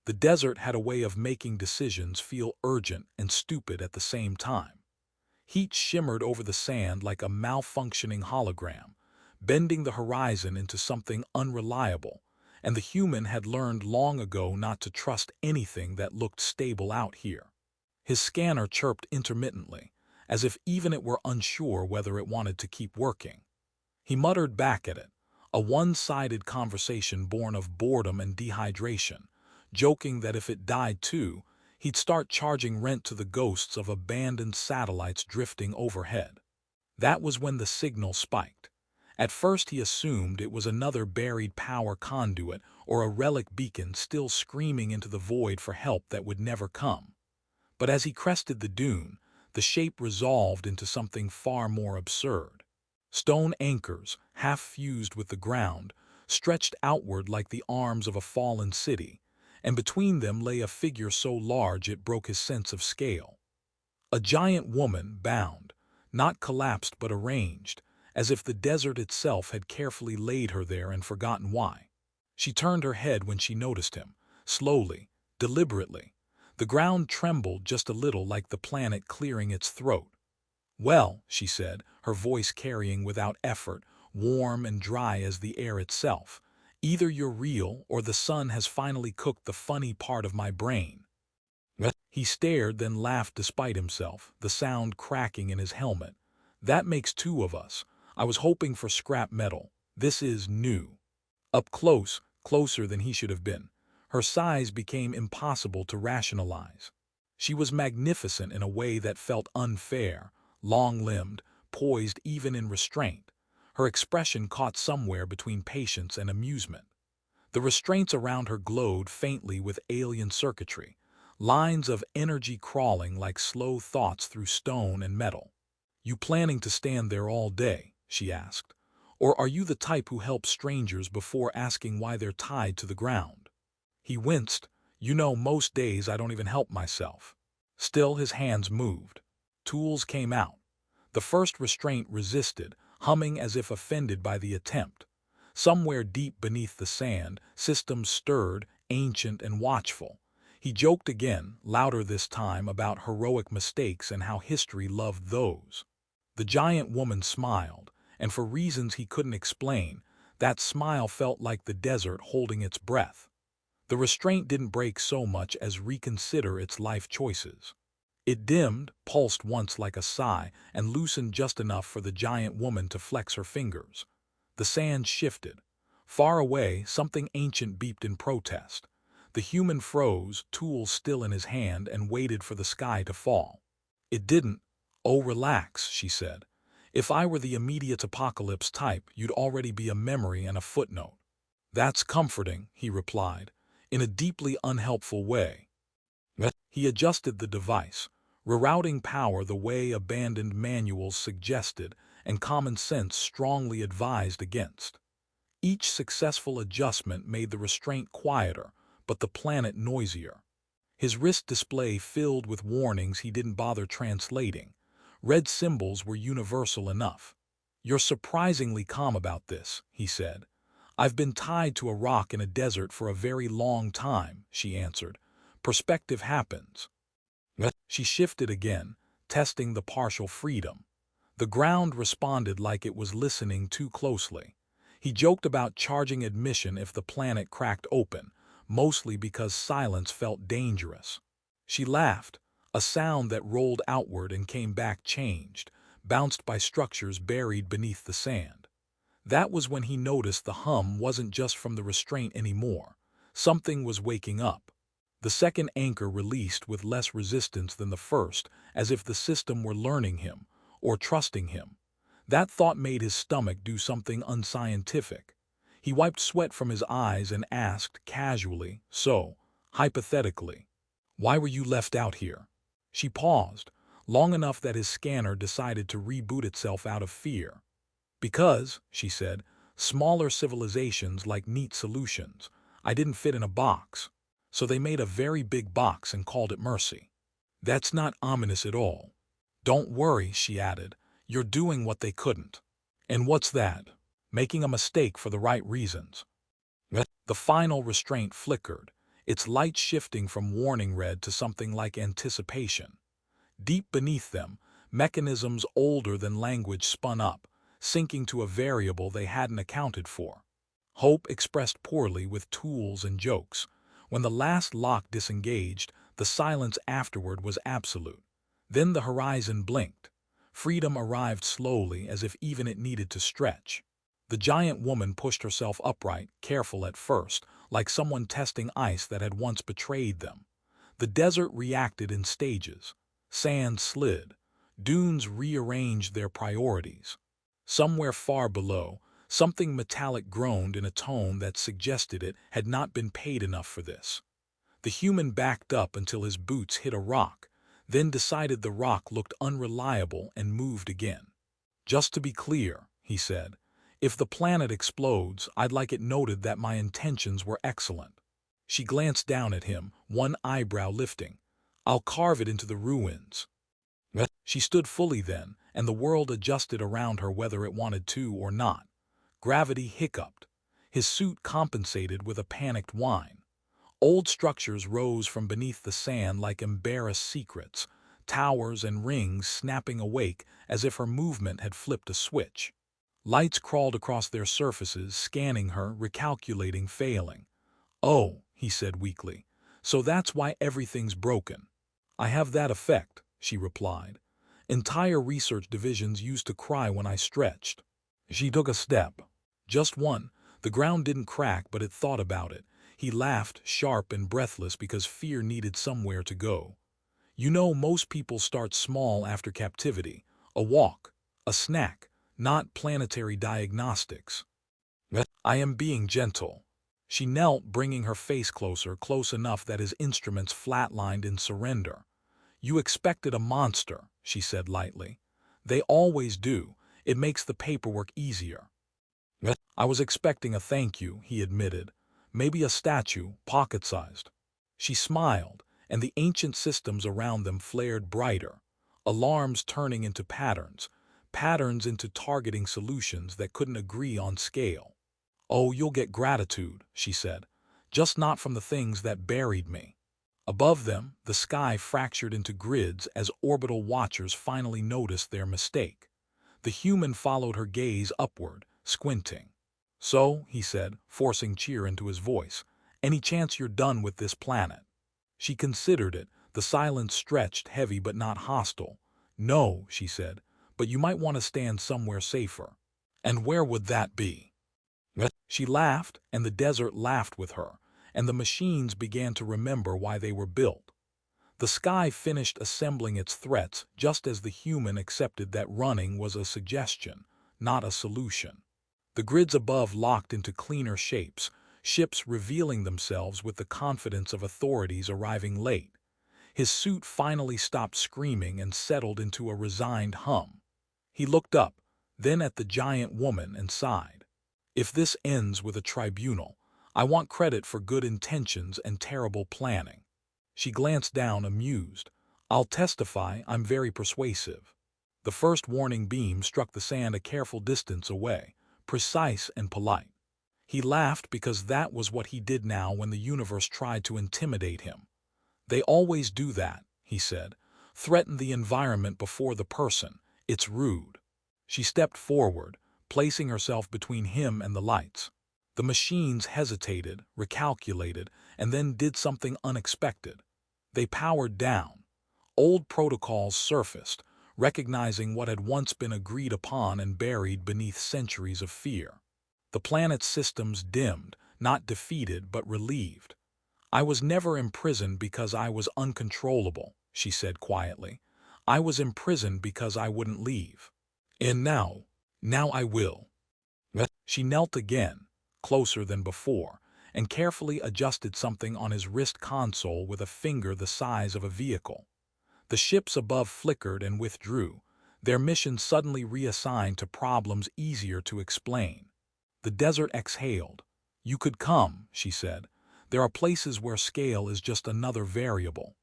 The desert had a way of making decisions feel urgent and stupid at the same time. Heat shimmered over the sand like a malfunctioning hologram, bending the horizon into something unreliable, and the human had learned long ago not to trust anything that looked stable out here. His scanner chirped intermittently, as if even it were unsure whether it wanted to keep working. He muttered back at it, a one-sided conversation born of boredom and dehydration, joking that if it died too, he'd start charging rent to the ghosts of abandoned satellites drifting overhead. That was when the signal spiked. At first he assumed it was another buried power conduit or a relic beacon still screaming into the void for help that would never come. But as he crested the dune, the shape resolved into something far more absurd. Stone anchors, half fused with the ground, stretched outward like the arms of a fallen city, and between them lay a figure so large it broke his sense of scale. A giant woman bound, not collapsed but arranged, as if the desert itself had carefully laid her there and forgotten why. She turned her head when she noticed him, slowly, deliberately. The ground trembled just a little like the planet clearing its throat. "Well," she said, her voice carrying without effort, warm and dry as the air itself, "either you're real or the sun has finally cooked the funny part of my brain." He stared, then laughed despite himself, the sound cracking in his helmet. "That makes two of us. I was hoping for scrap metal. This is new." Up close, closer than he should have been, her size became impossible to rationalize. She was magnificent in a way that felt unfair, long-limbed, poised even in restraint. Her expression caught somewhere between patience and amusement. The restraints around her glowed faintly with alien circuitry, lines of energy crawling like slow thoughts through stone and metal. "You planning to stand there all day?" she asked. "Or are you the type who helps strangers before asking why they're tied to the ground?" He winced. "You know, most days I don't even help myself." Still his hands moved. Tools came out. The first restraint resisted, humming as if offended by the attempt. Somewhere deep beneath the sand, systems stirred, ancient and watchful. He joked again, louder this time, about heroic mistakes and how history loved those. The giant woman smiled, and for reasons he couldn't explain, that smile felt like the desert holding its breath. The restraint didn't break so much as reconsider its life choices. It dimmed, pulsed once like a sigh, and loosened just enough for the giant woman to flex her fingers. The sand shifted. Far away, something ancient beeped in protest. The human froze, tool still in his hand, and waited for the sky to fall. It didn't. "Oh, relax," she said. "If I were the immediate apocalypse type, you'd already be a memory and a footnote." "That's comforting," he replied, in a deeply unhelpful way. He adjusted the device, rerouting power the way abandoned manuals suggested and common sense strongly advised against. Each successful adjustment made the restraint quieter, but the planet noisier. His wrist display filled with warnings he didn't bother translating. Red symbols were universal enough. "You're surprisingly calm about this," he said. "I've been tied to a rock in a desert for a very long time," she answered. "Perspective happens." She shifted again, testing the partial freedom. The ground responded like it was listening too closely. He joked about charging admission if the planet cracked open, mostly because silence felt dangerous. She laughed, a sound that rolled outward and came back changed, bounced by structures buried beneath the sand. That was when he noticed the hum wasn't just from the restraint anymore. Something was waking up. The second anchor released with less resistance than the first, as if the system were learning him, or trusting him. That thought made his stomach do something unscientific. He wiped sweat from his eyes and asked, casually, "So, hypothetically, why were you left out here?" She paused, long enough that his scanner decided to reboot itself out of fear. "Because," she said, "smaller civilizations like neat solutions. I didn't fit in a box. So they made a very big box and called it mercy." "That's not ominous at all." "Don't worry," she added. "You're doing what they couldn't." "And what's that?" "Making a mistake for the right reasons." The final restraint flickered. its light shifting from warning red to something like anticipation. Deep beneath them, mechanisms older than language spun up, syncing to a variable they hadn't accounted for. Hope expressed poorly with tools and jokes. When the last lock disengaged, the silence afterward was absolute. Then the horizon blinked. Freedom arrived slowly, as if even it needed to stretch. The giant woman pushed herself upright, careful at first, like someone testing ice that had once betrayed them. The desert reacted in stages. Sand slid. Dunes rearranged their priorities. Somewhere far below, something metallic groaned in a tone that suggested it had not been paid enough for this. The human backed up until his boots hit a rock, then decided the rock looked unreliable and moved again. "Just to be clear," he said, "if the planet explodes, I'd like it noted that my intentions were excellent." She glanced down at him, one eyebrow lifting. "I'll carve it into the ruins." She stood fully then, and the world adjusted around her whether it wanted to or not. Gravity hiccuped. His suit compensated with a panicked whine. Old structures rose from beneath the sand like embarrassed secrets, towers and rings snapping awake as if her movement had flipped a switch. Lights crawled across their surfaces, scanning her, recalculating, failing. "Oh," he said weakly, "so that's why everything's broken." "I have that effect," she replied. "Entire research divisions used to cry when I stretched." She took a step. Just one. The ground didn't crack, but it thought about it. He laughed, sharp and breathless, because fear needed somewhere to go. "You know, most people start small after captivity. A walk, a snack, not planetary diagnostics." "I am being gentle." She knelt, bringing her face closer, close enough that his instruments flatlined in surrender. "You expected a monster," she said lightly. "They always do. It makes the paperwork easier." "I was expecting a thank you," he admitted. "Maybe a statue, pocket-sized." She smiled, and the ancient systems around them flared brighter. Alarms turning into patterns, patterns into targeting solutions that couldn't agree on scale. "Oh, you'll get gratitude," she said. "Just not from the things that buried me." Above them, the sky fractured into grids as orbital watchers finally noticed their mistake. The human followed her gaze upward, squinting. "So," he said, forcing cheer into his voice, "any chance you're done with this planet?" She considered it, the silence stretched, heavy but not hostile. "No," she said, "but you might want to stand somewhere safer." "And where would that be?" She laughed, and the desert laughed with her, and the machines began to remember why they were built. The sky finished assembling its threats just as the human accepted that running was a suggestion, not a solution. The grids above locked into cleaner shapes, ships revealing themselves with the confidence of authorities arriving late. His suit finally stopped screaming and settled into a resigned hum. He looked up, then at the giant woman, and sighed. "If this ends with a tribunal, I want credit for good intentions and terrible planning." She glanced down, amused. "I'll testify I'm very persuasive." The first warning beam struck the sand a careful distance away, precise and polite. He laughed because that was what he did now when the universe tried to intimidate him. "They always do that," he said. "Threaten the environment before the person. It's rude." She stepped forward, placing herself between him and the lights. The machines hesitated, recalculated, and then did something unexpected. They powered down. Old protocols surfaced, recognizing what had once been agreed upon and buried beneath centuries of fear. The planet's systems dimmed, not defeated but relieved. "I was never imprisoned because I was uncontrollable," she said quietly. "I was imprisoned because I wouldn't leave. And now I will." She knelt again, closer than before, and carefully adjusted something on his wrist console with a finger the size of a vehicle. The ships above flickered and withdrew, their mission suddenly reassigned to problems easier to explain. The desert exhaled. "You could come," she said. "There are places where scale is just another variable."